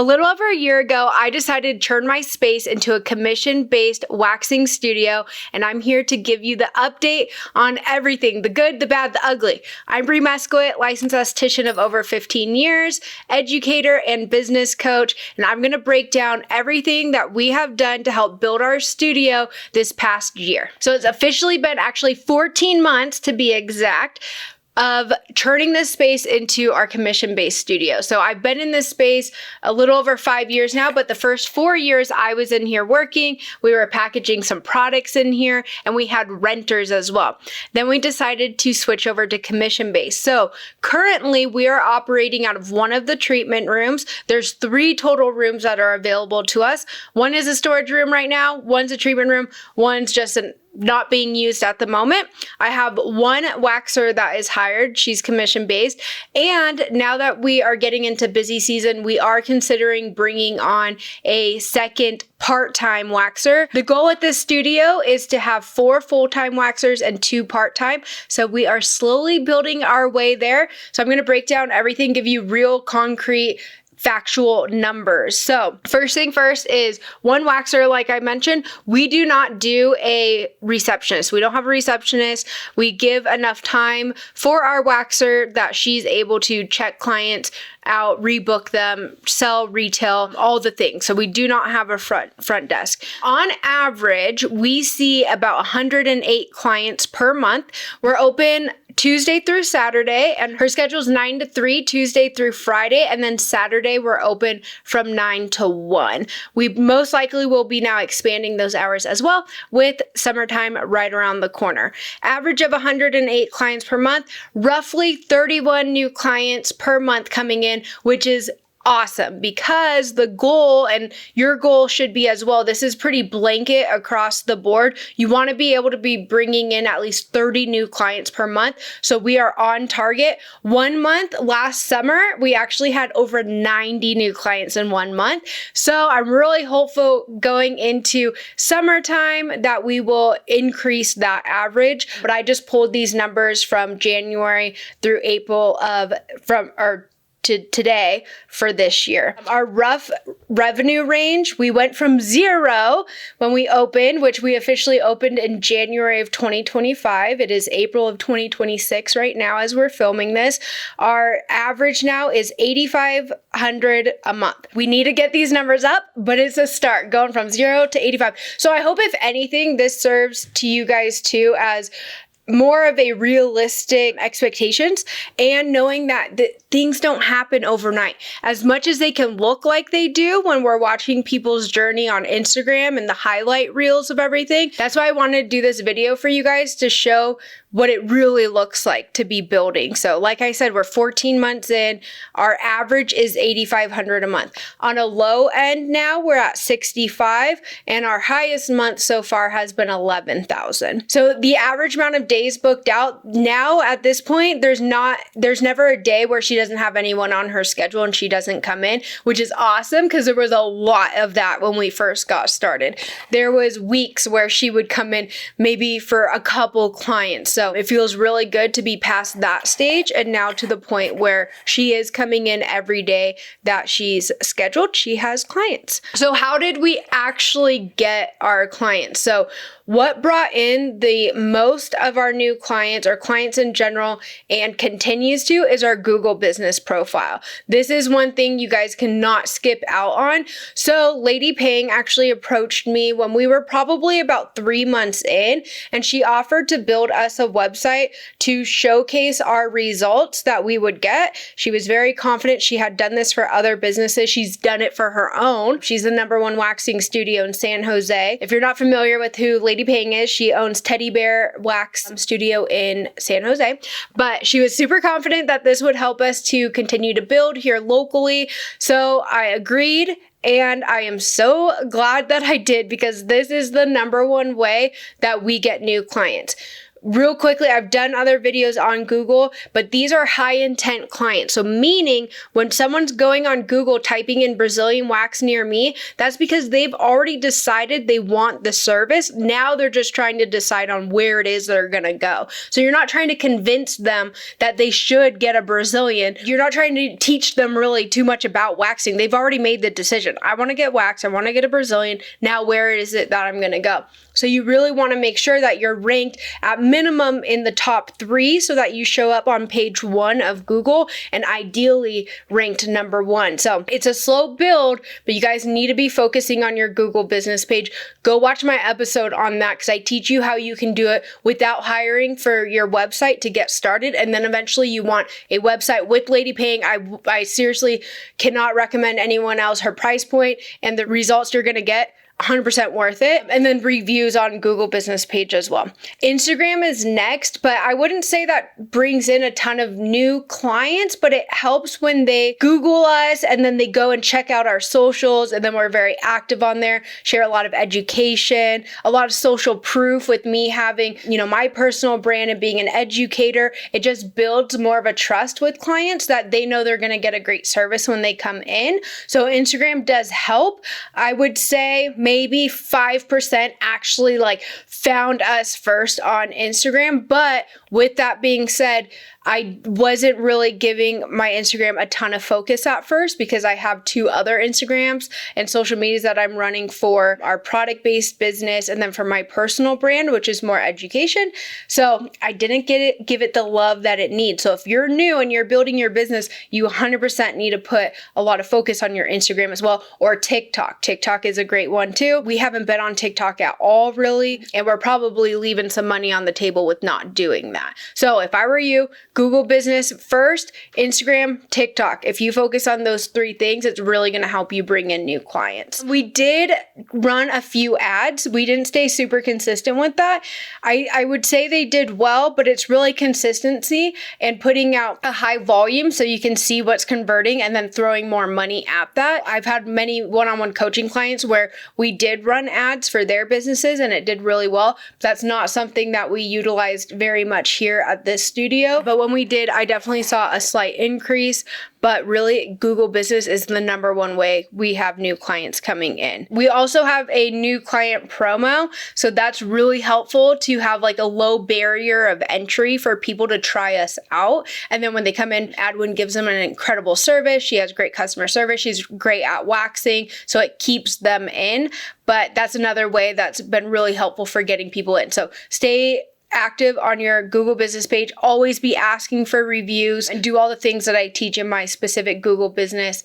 A little over a year ago, I decided to turn my space into a commission-based waxing studio, and I'm here to give you the update on everything, the good, the bad, the ugly. I'm Bree Mesquit, licensed esthetician of over 15 years, educator and business coach, and I'm going to break down everything that we have done to help build our studio this past year. So it's officially been actually 14 months to be exact, of turning this space into our commission-based studio. So I've been in this space a little over 5 years now, but the first 4 years I was in here working, we were packaging some products in here, and we had renters as well. Then we decided to switch over to commission-based. So currently we are operating out of one of the treatment rooms. There's 3 total rooms that are available to us. One is a storage room right now, one's a treatment room, one's just not being used at the moment. I have one waxer that is hired. She's commission based. And now that we are getting into busy season, we are considering bringing on a second part-time waxer. The goal at this studio is to have 4 full-time waxers and 2 part-time. So we are slowly building our way there. So I'm going to break down everything, give you real concrete factual numbers. So first thing first is one waxer, like I mentioned, we do not do a receptionist. We don't have a receptionist. We give enough time for our waxer that she's able to check clients out, rebook them, sell, retail, all the things. So we do not have a front desk. On average, we see about 108 clients per month. We're open Tuesday through Saturday, and her schedule is 9 to 3, Tuesday through Friday, and then Saturday we're open from 9 to 1. We most likely will be now expanding those hours as well with summertime right around the corner. Average of 108 clients per month, roughly 31 new clients per month coming in, which is awesome, because the goal, and your goal should be as well, this is pretty blanket across the board. You want to be able to be bringing in at least 30 new clients per month. So we are on target. 1 month last summer, we actually had over 90 new clients in 1 month. So I'm really hopeful going into summertime that we will increase that average. But I just pulled these numbers from January through April to today for this year. Our rough revenue range, we went from 0 when we opened, which we officially opened in January of 2025. It is April of 2026 right now as we're filming this. Our average now is $8,500 a month. We need to get these numbers up, but it's a start going from 0 to 85. So I hope if anything, this serves to you guys too as more of a realistic expectations, and knowing that things don't happen overnight. As much as they can look like they do when we're watching people's journey on Instagram and the highlight reels of everything. That's why I wanted to do this video for you guys, to show what it really looks like to be building. So like I said, we're 14 months in. Our average is $8,500 a month. On a low end now, we're at 65, and our highest month so far has been 11,000. So the average amount of days booked out now at this point, there's never a day where she doesn't have anyone on her schedule and she doesn't come in, which is awesome, because there was a lot of that when we first got started. There was weeks where she would come in maybe for a couple clients. So it feels really good to be past that stage and now to the point where she is coming in every day that she's scheduled. She has clients. So how did we actually get our clients? So what brought in the most of our new clients, or clients in general, and continues to, is our Google business profile. This is one thing you guys cannot skip out on. So Lady Paying actually approached me when we were probably about 3 months in, and she offered to build us a website to showcase our results that we would get. She was very confident. She had done this for other businesses. She's done it for her own. She's the #1 waxing studio in San Jose. If you're not familiar with who Lady Paying is, she owns Teddy Bear Wax Studio in San Jose, but she was super confident that this would help us to continue to build here locally. So I agreed, and I am so glad that I did, because this is the #1 way that we get new clients. real quickly, I've done other videos on Google, but these are high intent clients. So meaning when someone's going on Google typing in Brazilian wax near me, that's because they've already decided they want the service. Now they're just trying to decide on where it is they're going to go. So you're not trying to convince them that they should get a Brazilian. You're not trying to teach them really too much about waxing. They've already made the decision. I want to get waxed. I want to get a Brazilian. Now where is it that I'm going to go? So you really want to make sure that you're ranked at minimum in the top 3 so that you show up on page 1 of Google and ideally ranked number 1. So it's a slow build, but you guys need to be focusing on your Google business page. Go watch my episode on that because I teach you how you can do it without hiring for your website to get started. And then eventually you want a website with Lady Paying. I seriously cannot recommend anyone else. Her price point and the results you're going to get, 100% worth it. And then reviews on Google business page as well. Instagram is next, but I wouldn't say that brings in a ton of new clients, but it helps when they Google us and then they go and check out our socials, and then we're very active on there, share a lot of education, a lot of social proof with me having, my personal brand and being an educator. It just builds more of a trust with clients that they know they're going to get a great service when they come in. So Instagram does help. I would say maybe 5% actually found us first on Instagram. But with that being said, I wasn't really giving my Instagram a ton of focus at first because I have 2 other Instagrams and social medias that I'm running for our product-based business and then for my personal brand, which is more education. So I didn't give it the love that it needs. So if you're new and you're building your business, you 100% need to put a lot of focus on your Instagram as well, or TikTok. TikTok is a great one too. We haven't been on TikTok at all really, and we're probably leaving some money on the table with not doing that. So if I were you, Google business first, Instagram, TikTok. If you focus on those 3 things, it's really going to help you bring in new clients. We did run a few ads. We didn't stay super consistent with that. I would say they did well, but it's really consistency and putting out a high volume so you can see what's converting and then throwing more money at that. I've had many one-on-one coaching clients where we did run ads for their businesses and it did really well. That's not something that we utilized very much here at this studio, but when we did, I definitely saw a slight increase. But really, Google Business is the number 1 way we have new clients coming in. We also have a new client promo. So that's really helpful to have a low barrier of entry for people to try us out. And then when they come in, Adwin gives them an incredible service. She has great customer service. She's great at waxing. So it keeps them in. But that's another way that's been really helpful for getting people in. So stay active on your Google business page. Always be asking for reviews and do all the things that I teach in my specific Google business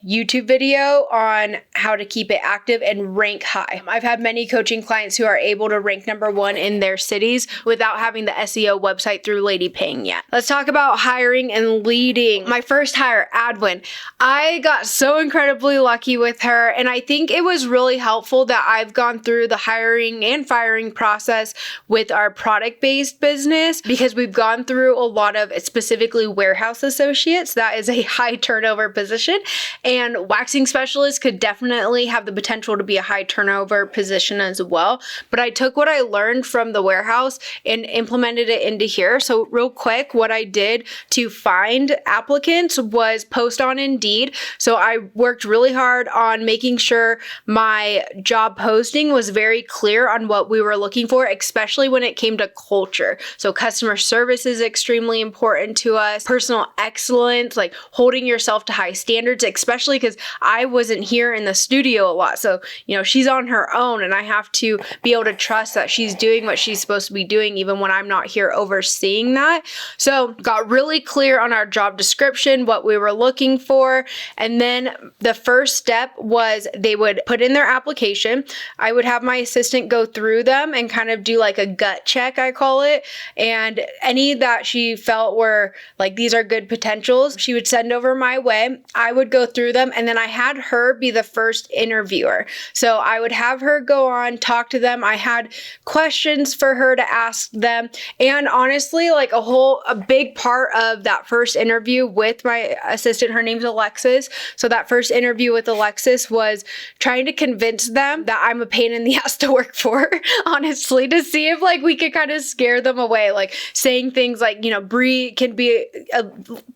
YouTube video on how to keep it active and rank high. I've had many coaching clients who are able to rank number 1 in their cities without having the SEO website through Lady Paying yet. Let's talk about hiring and leading. My first hire, Adwin. I got so incredibly lucky with her, and I think it was really helpful that I've gone through the hiring and firing process with our product-based business because we've gone through a lot of specifically warehouse associates. That is a high turnover position. And waxing specialists could definitely have the potential to be a high turnover position as well. But I took what I learned from the warehouse and implemented it into here. So real quick, what I did to find applicants was post on Indeed. So I worked really hard on making sure my job posting was very clear on what we were looking for, especially when it came to culture. So customer service is extremely important to us. Personal excellence, holding yourself to high standards, especially because I wasn't here in the studio a lot. So, she's on her own and I have to be able to trust that she's doing what she's supposed to be doing even when I'm not here overseeing that. So got really clear on our job description, what we were looking for. And then the first step was they would put in their application. I would have my assistant go through them and kind of do a gut check, I call it. And any that she felt were these are good potentials, she would send over my way. I would go through through them. And then I had her be the first interviewer. So I would have her go on, talk to them. I had questions for her to ask them. And honestly, like a big part of that first interview with my assistant, her name's Alexis. So that first interview with Alexis was trying to convince them that I'm a pain in the ass to work for, honestly, to see if like we could kind of scare them away, like saying things like, you know, Bree can be a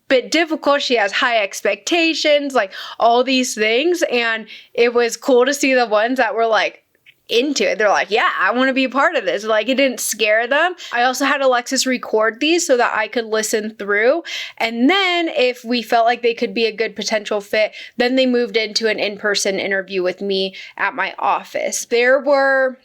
bit difficult. She has high expectations, like all these things. And it was cool to see the ones that were like into it. They're like, yeah, I want to be a part of this. Like, it didn't scare them. I also had Alexis record these so that I could listen through. And then if we felt like they could be a good potential fit, then they moved into an in-person interview with me at my office. There were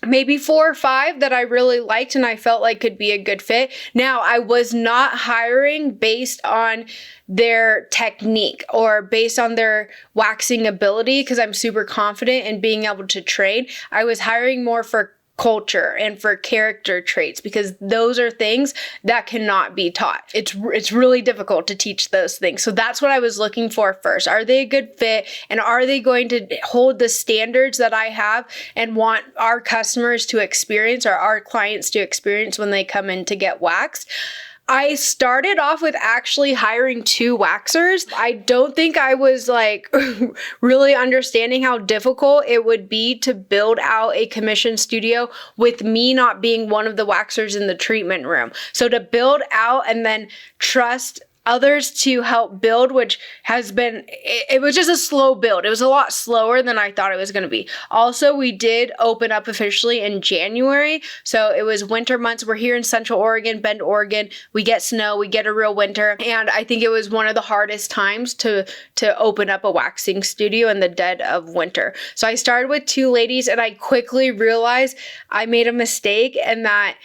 maybe 4 or 5 that I really liked and I felt like could be a good fit. Now, I was not hiring based on their technique or based on their waxing ability, because I'm super confident in being able to train. I was hiring more for culture and for character traits, because those are things that cannot be taught. It's really difficult to teach those things. So that's what I was looking for first. Are they a good fit? And are they going to hold the standards that I have and want our customers to experience, or our clients to experience when they come in to get waxed? I started off with actually hiring 2 waxers. I don't think I was like really understanding how difficult it would be to build out a commission studio with me not being one of the waxers in the treatment room. So to build out and then trust others to help build, which has been, it was just a slow build. It was a lot slower than I thought it was going to be. Also, we did open up officially in January. So it was winter months. We're here in Central Oregon, Bend, Oregon. We get snow, we get a real winter. And I think it was one of the hardest times to open up a waxing studio in the dead of winter. So I started with 2 ladies and I quickly realized I made a mistake and that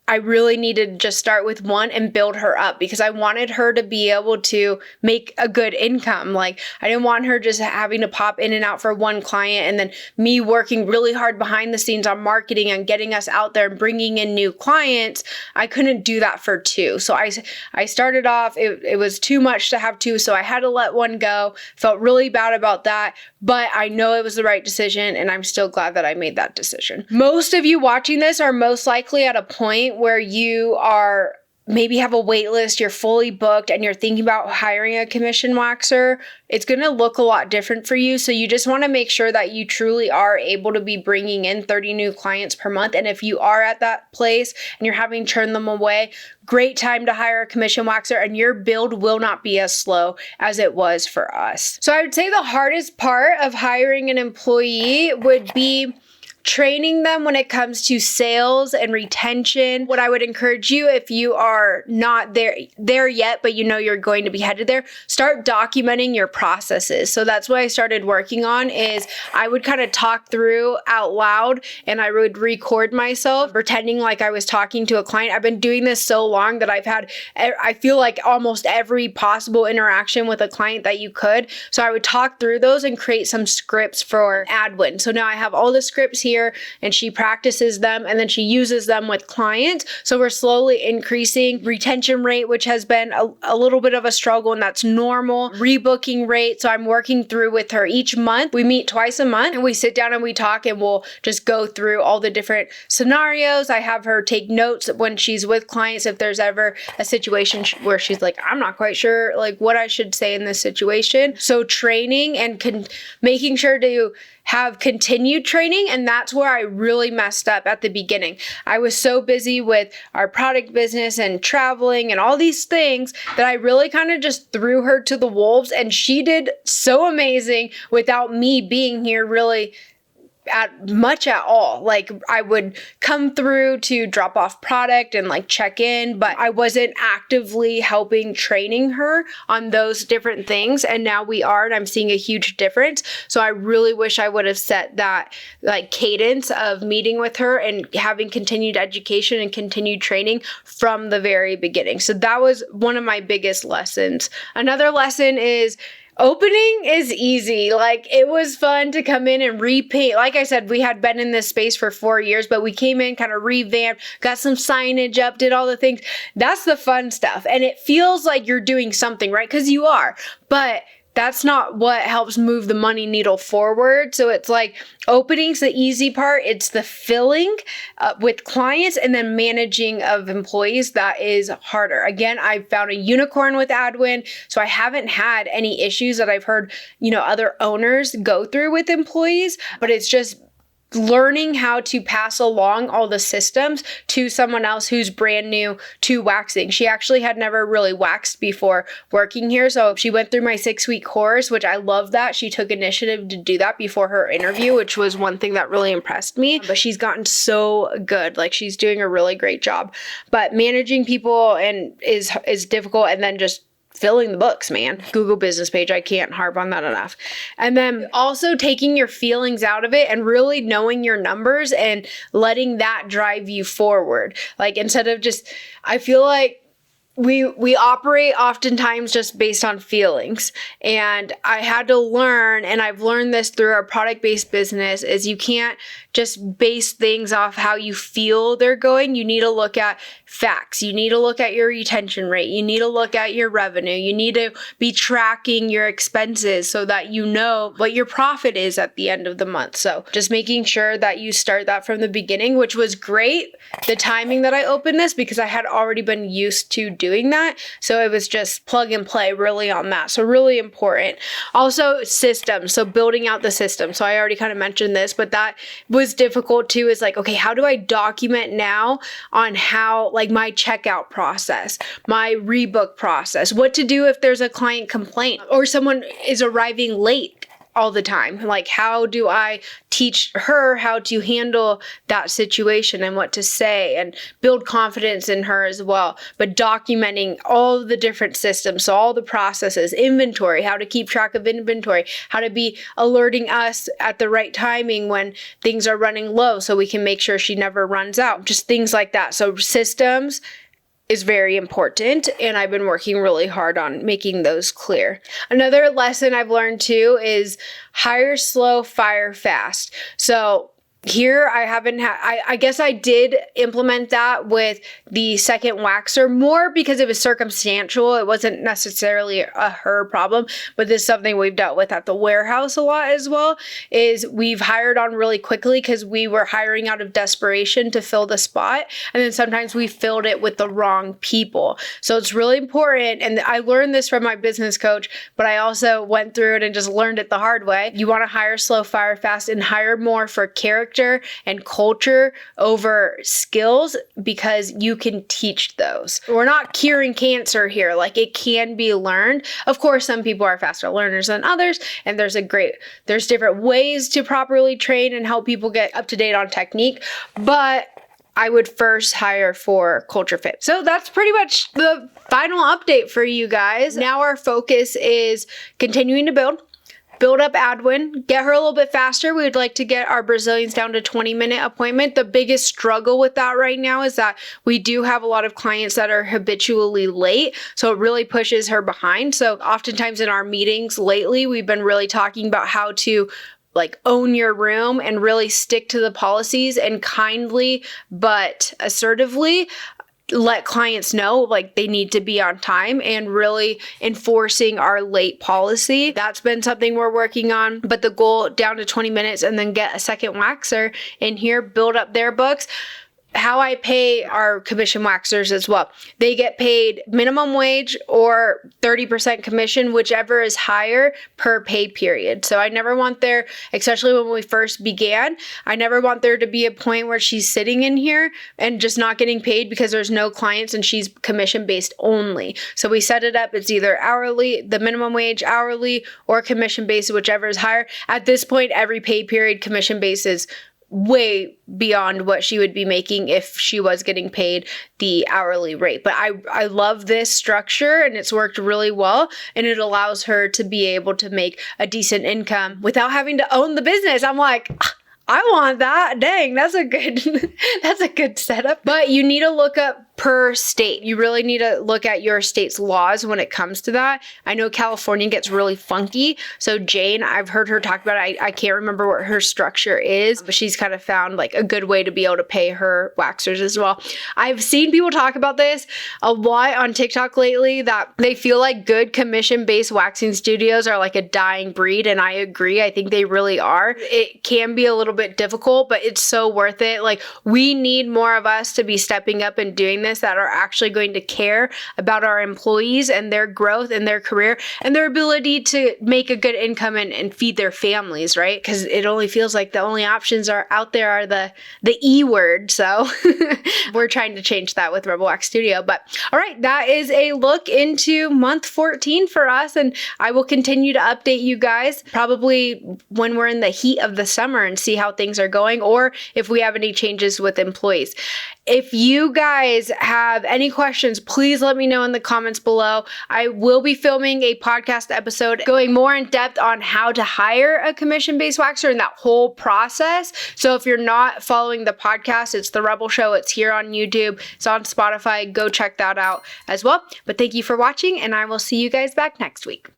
I really needed to just start with 1 and build her up, because I wanted her to be able to make a good income. Like, I didn't want her just having to pop in and out for 1 client and then me working really hard behind the scenes on marketing and getting us out there and bringing in new clients. I couldn't do that for 2. So I started off, it was too much to have 2. So I had to let 1 go. Felt really bad about that, but I know it was the right decision and I'm still glad that I made that decision. Most of you watching this are most likely at a point where you are maybe have a wait list, you're fully booked, and you're thinking about hiring a commission waxer. It's going to look a lot different for you. So you just want to make sure that you truly are able to be bringing in 30 new clients per month. And if you are at that place and you're having to turn them away, great time to hire a commission waxer, and your build will not be as slow as it was for us. So I would say the hardest part of hiring an employee would be training them when it comes to sales and retention. What I would encourage you, if you are not there yet, but you know you're going to be headed there, start documenting your processes. So that's what I started working on, is I would kind of talk through out loud and I would record myself pretending like I was talking to a client. I've been doing this so long that I feel like almost every possible interaction with a client that you could. So I would talk through those and create some scripts for Adwin. So now I have all the scripts here, and she practices them and then she uses them with clients. So we're slowly increasing retention rate, which has been a little bit of a struggle, and that's normal. Rebooking rate. So I'm working through with her each month. We meet twice a month and we sit down and we talk, and we'll just go through all the different scenarios. I have her take notes when she's with clients if there's ever a situation where she's like, I'm not quite sure like what I should say in this situation. So training and making sure to have continued training. And that's where I really messed up at the beginning. I was so busy with our product business and traveling and all these things that I really kind of just threw her to the wolves, and she did so amazing without me being here really at all. Like, I would come through to drop off product and like check in, but I wasn't actively helping training her on those different things. And now we are, and I'm seeing a huge difference. So I really wish I would have set that like cadence of meeting with her and having continued education and continued training from the very beginning. So that was one of my biggest lessons. Another lesson is opening is easy. Like, it was fun to come in and repaint. Like I said, we had been in this space for 4 years, but we came in, kind of revamped, got some signage up, did all the things. That's the fun stuff. And it feels like you're doing something, right? Because you are. But that's not what helps move the money needle forward. So it's like opening's the easy part. It's the filling with clients, and then managing of employees that is harder. Again, I found a unicorn with Adwin, so I haven't had any issues that I've heard, other owners go through with employees, but it's just learning how to pass along all the systems to someone else who's brand new to waxing. She actually had never really waxed before working here. So she went through my 6-week course, which I love that. She took initiative to do that before her interview, which was one thing that really impressed me. But she's gotten so good. Like, she's doing a really great job. But managing people is difficult, and then just filling the books, man. Google business page. I can't harp on that enough. And then also taking your feelings out of it and really knowing your numbers and letting that drive you forward. Like, instead of I feel like we operate oftentimes just based on feelings. And I had to learn, and I've learned this through our product-based business, is you can't just base things off how you feel they're going. You need to look at facts. You need to look at your retention rate. You need to look at your revenue. You need to be tracking your expenses so that you know what your profit is at the end of the month. So just making sure that you start that from the beginning, which was great, the timing that I opened this, because I had already been used to doing that. So it was just plug and play really on that. So really important. Also, systems. So building out the system. So I already kind of mentioned this, but that was difficult too, is like, okay, how do I document now on how, like, my checkout process, my rebook process, what to do if there's a client complaint or someone is arriving late all the time? Like, how do I teach her how to handle that situation and what to say and build confidence in her as well? But documenting all the different systems, so all the processes, inventory, how to keep track of inventory, how to be alerting us at the right timing when things are running low so we can make sure she never runs out, just things like that. So systems is very important, and I've been working really hard on making those clear. Another lesson I've learned too is hire slow, fire fast. So here I haven't I guess I did implement that with the second waxer more because it was circumstantial. It wasn't necessarily a her problem, but this is something we've dealt with at the warehouse a lot as well, is we've hired on really quickly because we were hiring out of desperation to fill the spot. And then sometimes we filled it with the wrong people. So it's really important. And I learned this from my business coach, but I also went through it and just learned it the hard way. You want to hire slow, fire fast, and hire more for character and culture over skills, because you can teach those. We're not curing cancer here. Like, it can be learned. Of course, some people are faster learners than others, and there's different ways to properly train and help people get up to date on technique, but I would first hire for culture fit. So that's pretty much the final update for you guys. Now our focus is continuing to build up Adwin, get her a little bit faster. We would like to get our Brazilians down to 20-minute appointment. The biggest struggle with that right now is that we do have a lot of clients that are habitually late, so it really pushes her behind. So oftentimes in our meetings lately, we've been really talking about how to own your room and really stick to the policies and kindly but assertively let clients know they need to be on time, and really enforcing our late policy. That's been something we're working on, but the goal down to 20 minutes and then get a second waxer in here, build up their books. How I pay our commission waxers as well. They get paid minimum wage or 30% commission, whichever is higher per pay period. So I never want there, especially when we first began, I never want there to be a point where she's sitting in here and just not getting paid because there's no clients and she's commission based only. So we set it up, it's either hourly, the minimum wage hourly, or commission based, whichever is higher. At this point, every pay period commission based is way beyond what she would be making if she was getting paid the hourly rate. But I love this structure, and it's worked really well, and it allows her to be able to make a decent income without having to own the business. I'm like, I want that. Dang, that's a good setup. But you need to look up per state. You really need to look at your state's laws when it comes to that. I know California gets really funky. So Jane, I've heard her talk about it. I can't remember what her structure is, but she's kind of found like a good way to be able to pay her waxers as well. I've seen people talk about this a lot on TikTok lately, that they feel like good commission-based waxing studios are like a dying breed. And I agree. I think they really are. It can be a little bit difficult, but it's so worth it. Like, we need more of us to be stepping up and doing this, that are actually going to care about our employees and their growth and their career and their ability to make a good income and feed their families, right? Because it only feels like the only options are out there are the E word. So we're trying to change that with Rebel Wax Studio. But all right, that is a look into month 14 for us. And I will continue to update you guys probably when we're in the heat of the summer and see how things are going, or if we have any changes with employees. If you guys have any questions, please let me know in the comments below. I will be filming a podcast episode going more in depth on how to hire a commission-based waxer and that whole process. So if you're not following the podcast, it's The Rebel Show. It's here on YouTube. It's on Spotify. Go check that out as well. But thank you for watching, and I will see you guys back next week.